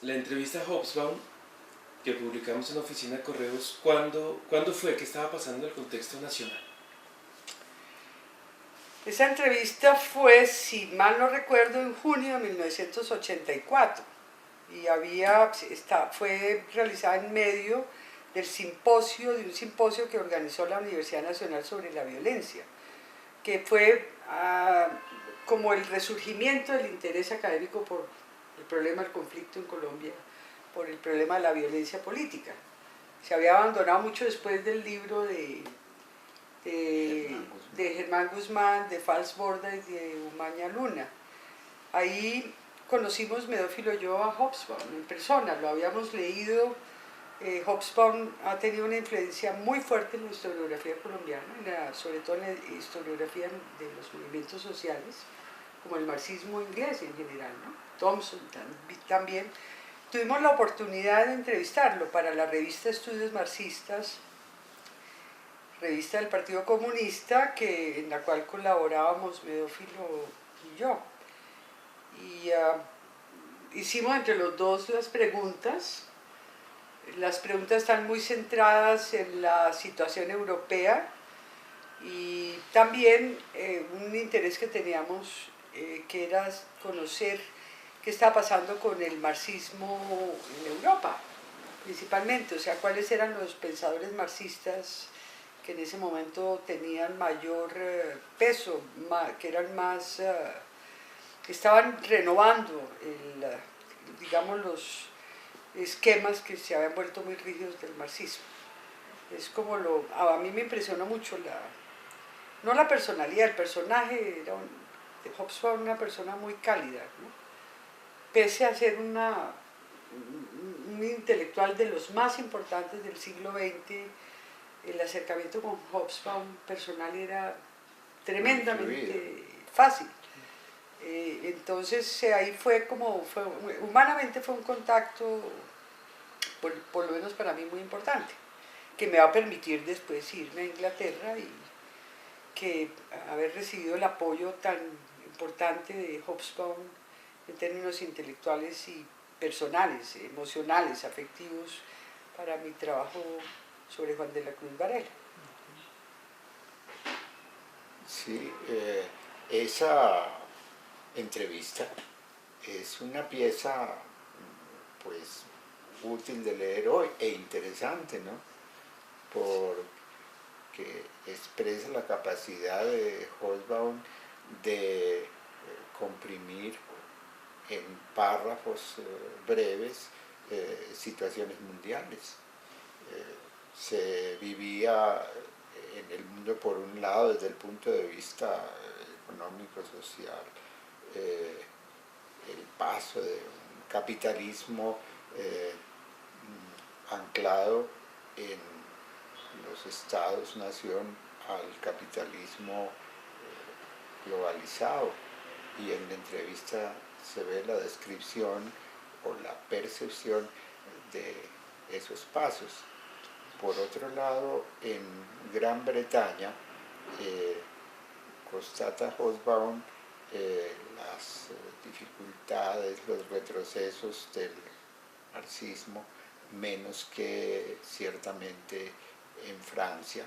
la entrevista a Hobsbawm que publicamos en la oficina de correos, ¿cuándo fue? ¿Qué estaba pasando en el contexto nacional? Esa entrevista fue, si mal no recuerdo, en junio de 1984 y fue realizada en medio de un simposio que organizó la Universidad Nacional sobre la Violencia, que fue como el resurgimiento del interés académico por el problema del conflicto en Colombia, por el problema de la violencia política. Se había abandonado mucho después del libro de Germán Guzmán, de Fals Borda y de Umaña Luna. Ahí conocimos Medófilo y yo a Hobsbawm en persona, lo habíamos leído. Hobsbawm ha tenido una influencia muy fuerte en la historiografía colombiana, sobre todo en la historiografía de los movimientos sociales, como el marxismo inglés en general, ¿no? Thompson también. Tuvimos la oportunidad de entrevistarlo para la revista Estudios Marxistas, revista del Partido Comunista, en la cual colaborábamos Medófilo y yo. Y hicimos entre los dos las preguntas. Las preguntas están muy centradas en la situación europea y también un interés que teníamos, que era conocer qué estaba pasando con el marxismo en Europa, principalmente, o sea, cuáles eran los pensadores marxistas que en ese momento tenían mayor peso, que eran más, que estaban renovando, digamos, los esquemas que se habían vuelto muy rígidos del marxismo. Es como a mí me impresionó mucho no la personalidad, el personaje de Hobsbawm, una persona muy cálida, ¿no? Pese a ser un intelectual de los más importantes del siglo XX, el acercamiento con Hobsbawm personal era tremendamente fácil. Entonces ahí humanamente fue un contacto, por lo menos para mí, muy importante, que me va a permitir después irme a Inglaterra y que haber recibido el apoyo tan importante de Hobsbawm en términos intelectuales y personales, emocionales, afectivos, para mi trabajo sobre Juan de la Cruz Varela. Sí, esa entrevista es una pieza pues útil de leer hoy e interesante, ¿no? Porque expresa la capacidad de Hobsbawm de comprimir en párrafos breves situaciones mundiales. Se vivía en el mundo, por un lado, desde el punto de vista económico, social, el paso de un capitalismo anclado en los estados-nación al capitalismo globalizado, y en la entrevista se ve la descripción o la percepción de esos pasos. Por otro lado, en Gran Bretaña constata Hobsbawm las dificultades, los retrocesos del marxismo, menos que ciertamente en Francia,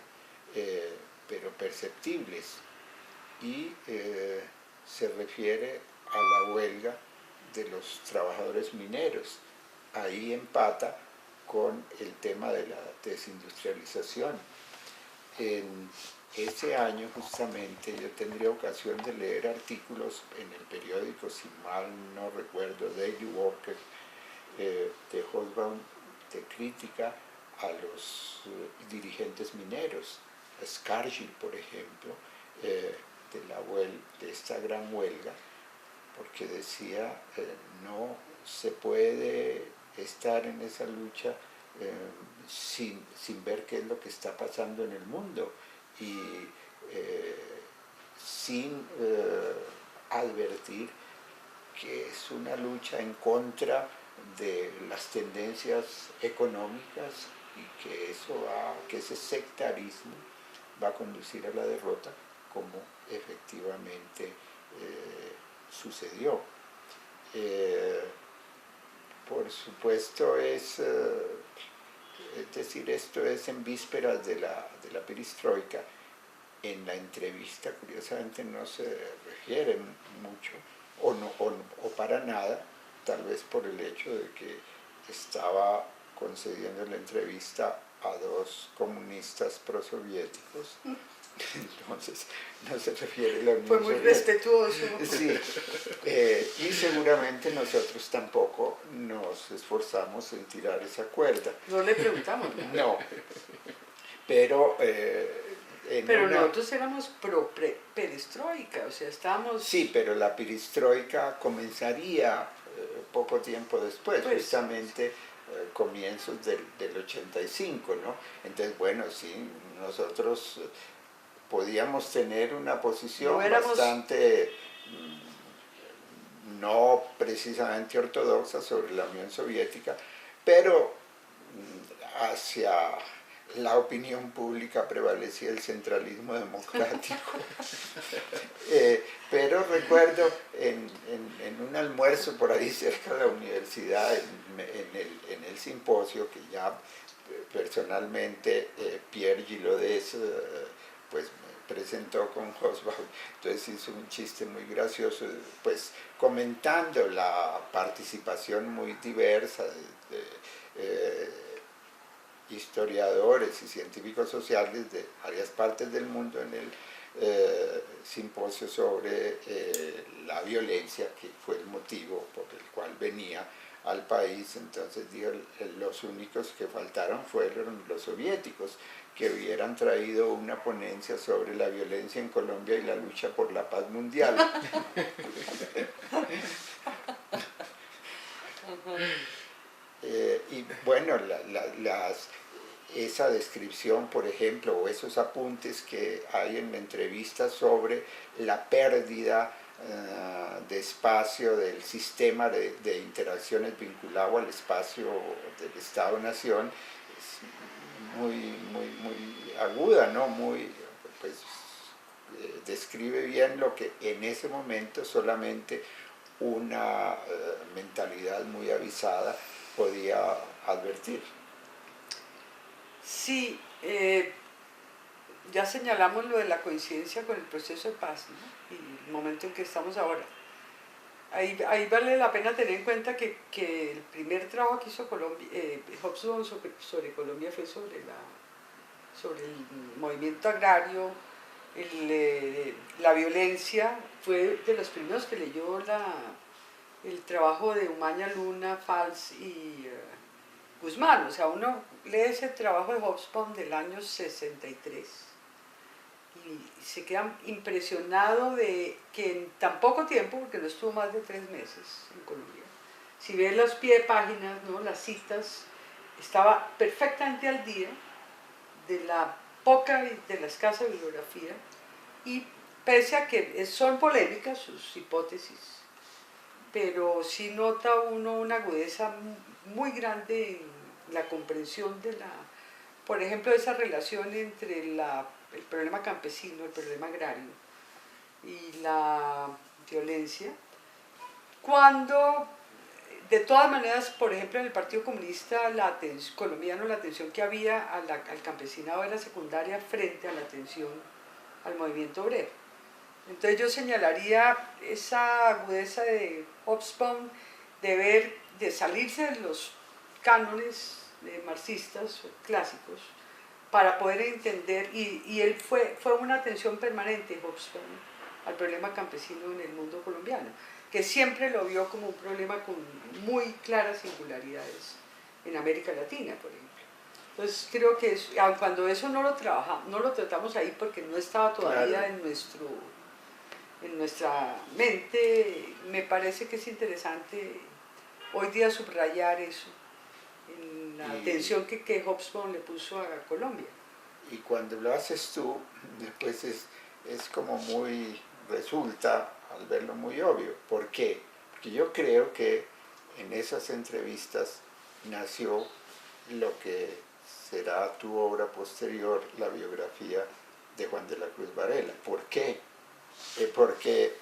pero perceptibles, y se refiere a la huelga de los trabajadores mineros. Ahí empata con el tema de la desindustrialización. En ese año justamente yo tendría ocasión de leer artículos en el periódico, si mal no recuerdo, Daily Worker, de Hobsbawm, de crítica a los dirigentes mineros, a Scargill, por ejemplo, de esta gran huelga, porque decía no se puede estar en esa lucha sin ver qué es lo que está pasando en el mundo y sin advertir que es una lucha en contra de las tendencias económicas y que ese sectarismo va a conducir a la derrota, como efectivamente sucedió. Por supuesto es decir, esto es en vísperas de la perestroika. En la entrevista, curiosamente, no se refiere mucho, o para nada, tal vez por el hecho de que estaba concediendo la entrevista a dos comunistas prosoviéticos. Entonces, no se refiere a la Unión Fue muy Soviética. respetuoso. Sí, y seguramente nosotros tampoco nos esforzamos en tirar esa cuerda. No le preguntamos nada. No, pero Pero nosotros éramos perestroika, o sea, estábamos... Sí, pero la perestroika comenzaría poco tiempo después, Pues, justamente comienzos del 85, ¿no? Entonces, bueno, sí, nosotros podíamos tener una posición No éramos- bastante no precisamente ortodoxa sobre la Unión Soviética, pero hacia la opinión pública prevalecía el centralismo democrático. Pero recuerdo en un almuerzo por ahí cerca de la universidad, en el simposio, que ya personalmente Pierre Gilodès pues me presentó con Hobsbawm, entonces hizo un chiste muy gracioso, pues comentando la participación muy diversa de historiadores y científicos sociales de varias partes del mundo en el simposio sobre la violencia, que fue el motivo por el cual venía al país. Entonces dijo, los únicos que faltaron fueron los soviéticos, que hubieran traído una ponencia sobre la violencia en Colombia y la lucha por la paz mundial. Y bueno, esa descripción, por ejemplo, o esos apuntes que hay en la entrevista sobre la pérdida de espacio del sistema de interacciones vinculado al espacio del Estado-Nación, es muy aguda, ¿no? Pues, describe bien lo que en ese momento solamente una mentalidad muy avisada podía advertir. Sí, ya señalamos lo de la coincidencia con el proceso de paz, ¿no? Y el momento en que estamos ahora. Ahí vale la pena tener en cuenta que el primer trabajo que hizo Hobsbawm sobre Colombia fue sobre el movimiento agrario, la violencia. Fue de los primeros que leyó el trabajo de Umaña Luna, Fals y Guzmán. O sea, uno lee ese trabajo de Hobsbawm del año 63 y se queda impresionado de que en tan poco tiempo, porque no estuvo más de 3 meses en Colombia, si ves los pie de páginas, ¿no? Las citas, estaba perfectamente al día de la poca y de la escasa bibliografía, y pese a que son polémicas sus hipótesis, pero sí nota uno una agudeza muy grande en la comprensión por ejemplo, esa relación entre el problema campesino, el problema agrario y la violencia, cuando de todas maneras, por ejemplo, en el Partido Comunista colombiano, la atención que había al campesinado era secundaria frente a la atención al movimiento obrero. Entonces yo señalaría esa agudeza de Hobsbawm de salirse de los cánones marxistas clásicos para poder entender, y él fue una atención permanente, Hobsbawm, al problema campesino en el mundo colombiano, que siempre lo vio como un problema con muy claras singularidades en América Latina, por ejemplo. Entonces creo que aun cuando eso no lo tratamos ahí porque no estaba todavía Claro. en nuestra mente, me parece que es interesante hoy día subrayar eso, en la atención que Hobsbawm le puso a Colombia. Y cuando lo haces tú, pues es como resulta al verlo muy obvio. ¿Por qué? Porque yo creo que en esas entrevistas nació lo que será tu obra posterior, la biografía de Juan de la Cruz Varela. ¿Por qué? Porque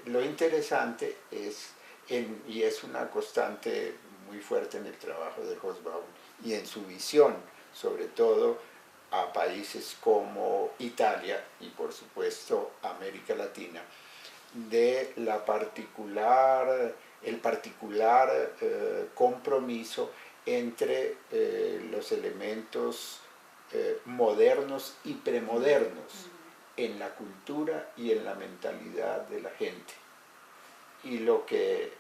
lo interesante es y es una constante muy fuerte en el trabajo de Hobsbawm y en su visión, sobre todo a países como Italia y por supuesto América Latina, de el particular compromiso entre los elementos modernos y premodernos en la cultura y en la mentalidad de la gente. Y lo que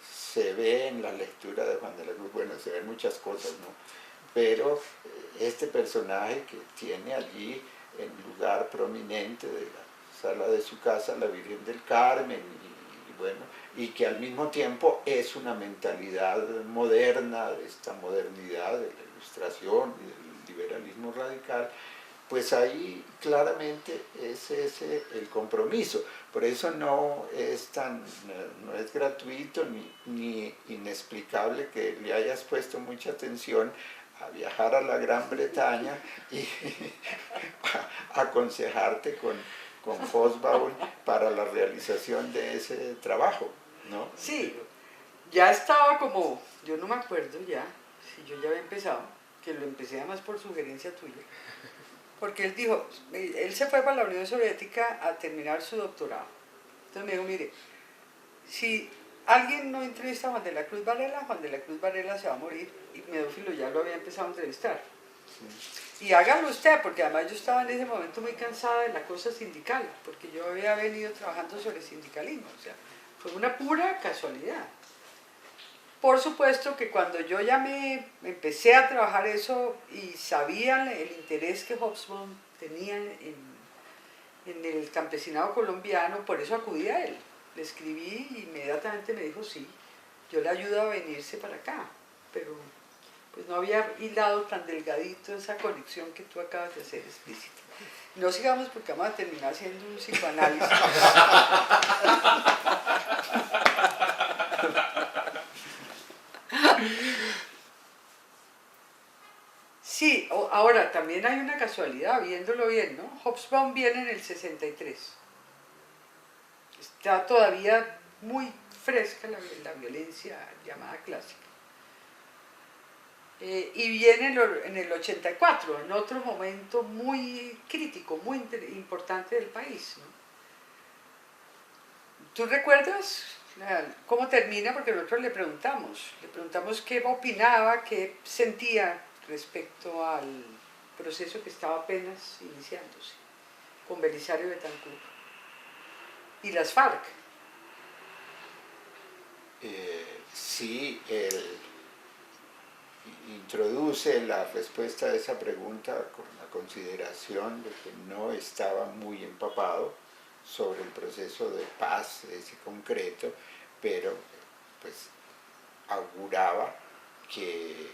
se ve en la lectura de Juan de la Cruz, bueno, se ven muchas cosas, ¿no? Pero este personaje que tiene allí en lugar prominente de la sala de su casa la Virgen del Carmen, y bueno, y que al mismo tiempo es una mentalidad moderna, de esta modernidad de la Ilustración y del liberalismo radical, pues ahí claramente es ese el compromiso. Por eso no es gratuito ni inexplicable que le hayas puesto mucha atención a viajar a la Gran Bretaña y a aconsejarte con Hobsbawm para la realización de ese trabajo, ¿no? Sí, ya estaba como, yo no me acuerdo ya, si yo ya había empezado, que lo empecé además por sugerencia tuya, porque él dijo, él se fue para la Unión Soviética a terminar su doctorado. Entonces me dijo, mire, si alguien no entrevista a Juan de la Cruz Varela, Juan de la Cruz Varela se va a morir, y Medófilo ya lo había empezado a entrevistar. Sí. Y hágalo usted, porque además yo estaba en ese momento muy cansada de la cosa sindical, porque yo había venido trabajando sobre sindicalismo, o sea, fue una pura casualidad. Por supuesto que cuando yo ya me empecé a trabajar eso y sabía el interés que Hobsbawm tenía en el campesinado colombiano, por eso acudí a él. Le escribí y inmediatamente me dijo sí, yo le ayudo a venirse para acá, pero pues no había hilado tan delgadito esa conexión que tú acabas de hacer explícita. No sigamos porque vamos a terminar haciendo un psicoanálisis. Sí, ahora también hay una casualidad, viéndolo bien, ¿no? Hobsbawm viene en el 63. Está todavía muy fresca la violencia llamada clásica. Y viene en el 84, en otro momento muy crítico, muy importante del país, ¿no? ¿Tú recuerdas cómo termina? Porque nosotros le preguntamos qué opinaba, qué sentía respecto al proceso que estaba apenas iniciándose con Belisario Betancur y las FARC. Sí, él introduce la respuesta a esa pregunta con la consideración de que no estaba muy empapado sobre el proceso de paz, ese concreto, pero pues auguraba que,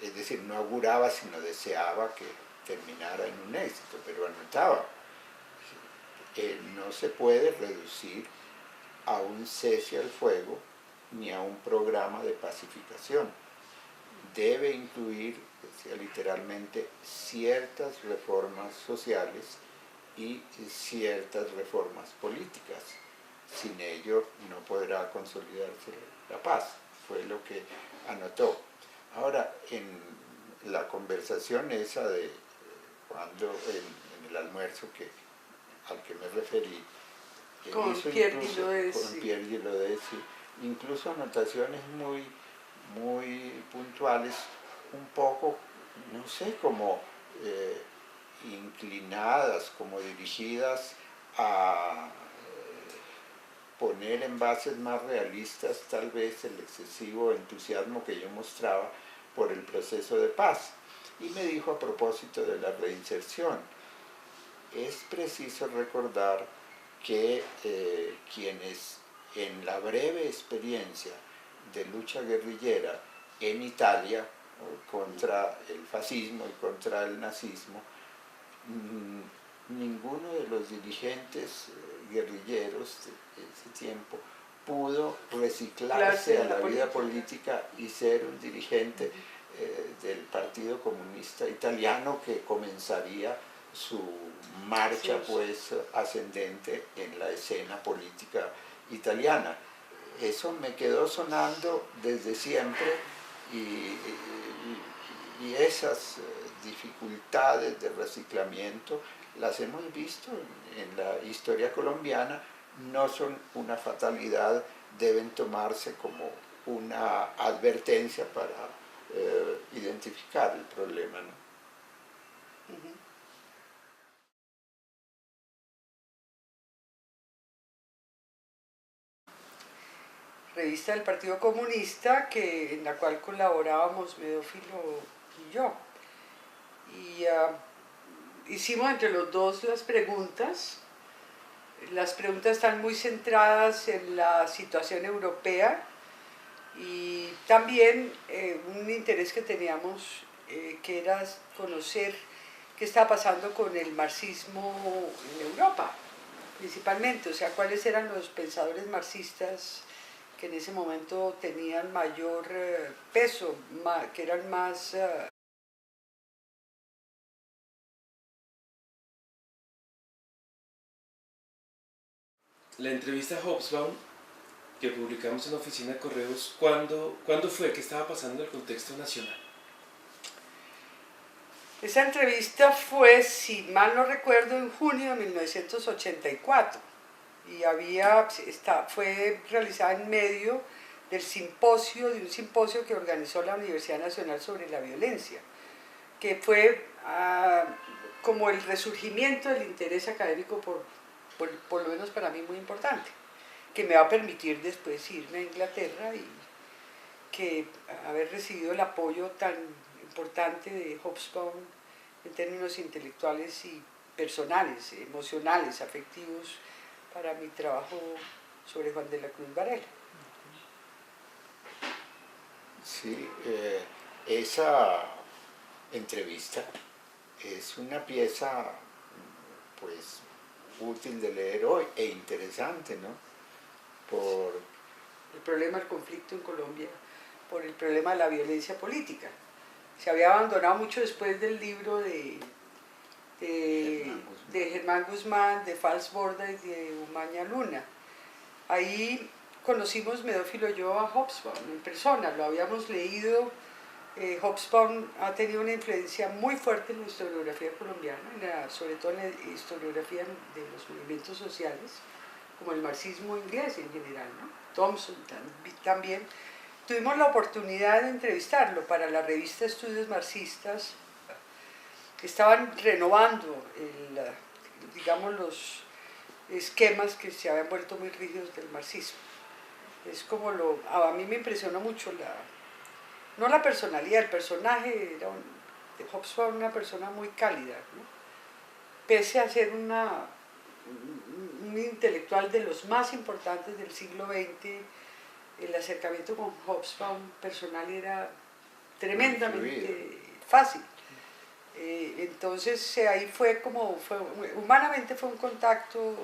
es decir, no auguraba sino deseaba que terminara en un éxito, pero anotaba que no se puede reducir a un cese al fuego ni a un programa de pacificación. Debe incluir, decía literalmente, ciertas reformas sociales y ciertas reformas políticas. Sin ello no podrá consolidarse la paz, fue lo que anotó. Ahora, en la conversación esa de cuando en el almuerzo al que me referí, con Pierre Guillaudet, incluso anotaciones muy puntuales, un poco, no sé, como inclinadas, como dirigidas a poner en bases más realistas tal vez el excesivo entusiasmo que yo mostraba por el proceso de paz. Y me dijo a propósito de la reinserción, es preciso recordar que quienes en la breve experiencia de lucha guerrillera en Italia contra el fascismo y contra el nazismo, ninguno de los dirigentes guerrilleros de ese tiempo pudo reciclarse a la vida política y ser un dirigente del Partido Comunista Italiano que comenzaría su marcha Sí. pues ascendente en la escena política italiana. Eso me quedó sonando desde siempre y, y esas dificultades de reciclamiento las hemos visto en la historia colombiana, no son una fatalidad, deben tomarse como una advertencia para identificar el problema, ¿no? Ujú. Revista del Partido Comunista, en la cual colaborábamos Medófilo y yo. Y hicimos entre los dos las preguntas. Las preguntas están muy centradas en la situación europea y también un interés que teníamos que era conocer qué estaba pasando con el marxismo en Europa, principalmente, o sea, cuáles eran los pensadores marxistas que en ese momento tenían mayor peso, que eran más... La entrevista a Hobsbawm que publicamos en la oficina de correos, ¿cuándo fue? ¿Qué estaba pasando en el contexto nacional? Esa entrevista fue, si mal no recuerdo, en junio de 1984 y fue realizada en medio de un simposio que organizó la Universidad Nacional sobre la Violencia, que fue como el resurgimiento del interés académico por lo menos para mí muy importante, que me va a permitir después irme a Inglaterra y que haber recibido el apoyo tan importante de Hobsbawm en términos intelectuales y personales, emocionales, afectivos, para mi trabajo sobre Juan de la Cruz Varela. Sí, esa entrevista es una pieza pues útil de leer hoy e interesante, ¿no? Por El problema del conflicto en Colombia, por el problema de la violencia política. Se había abandonado mucho después del libro de Germán Guzmán, de Falsborda y de Umaña Luna. Ahí conocimos Medófilo y yo a Hobsbawm en persona, lo habíamos leído. Hobsbawm ha tenido una influencia muy fuerte en la historiografía colombiana, sobre todo en la historiografía de los movimientos sociales, como el marxismo inglés en general, ¿no? Thompson también. Tuvimos la oportunidad de entrevistarlo para la revista Estudios Marxistas. Estaban renovando, digamos, los esquemas que se habían vuelto muy rígidos del marxismo. Es como a mí me impresionó mucho no la personalidad, el personaje de Hobsbawm, una persona muy cálida, ¿no? Pese a ser un intelectual de los más importantes del siglo XX, el acercamiento con Hobsbawm personal era tremendamente fácil. Entonces ahí humanamente fue un contacto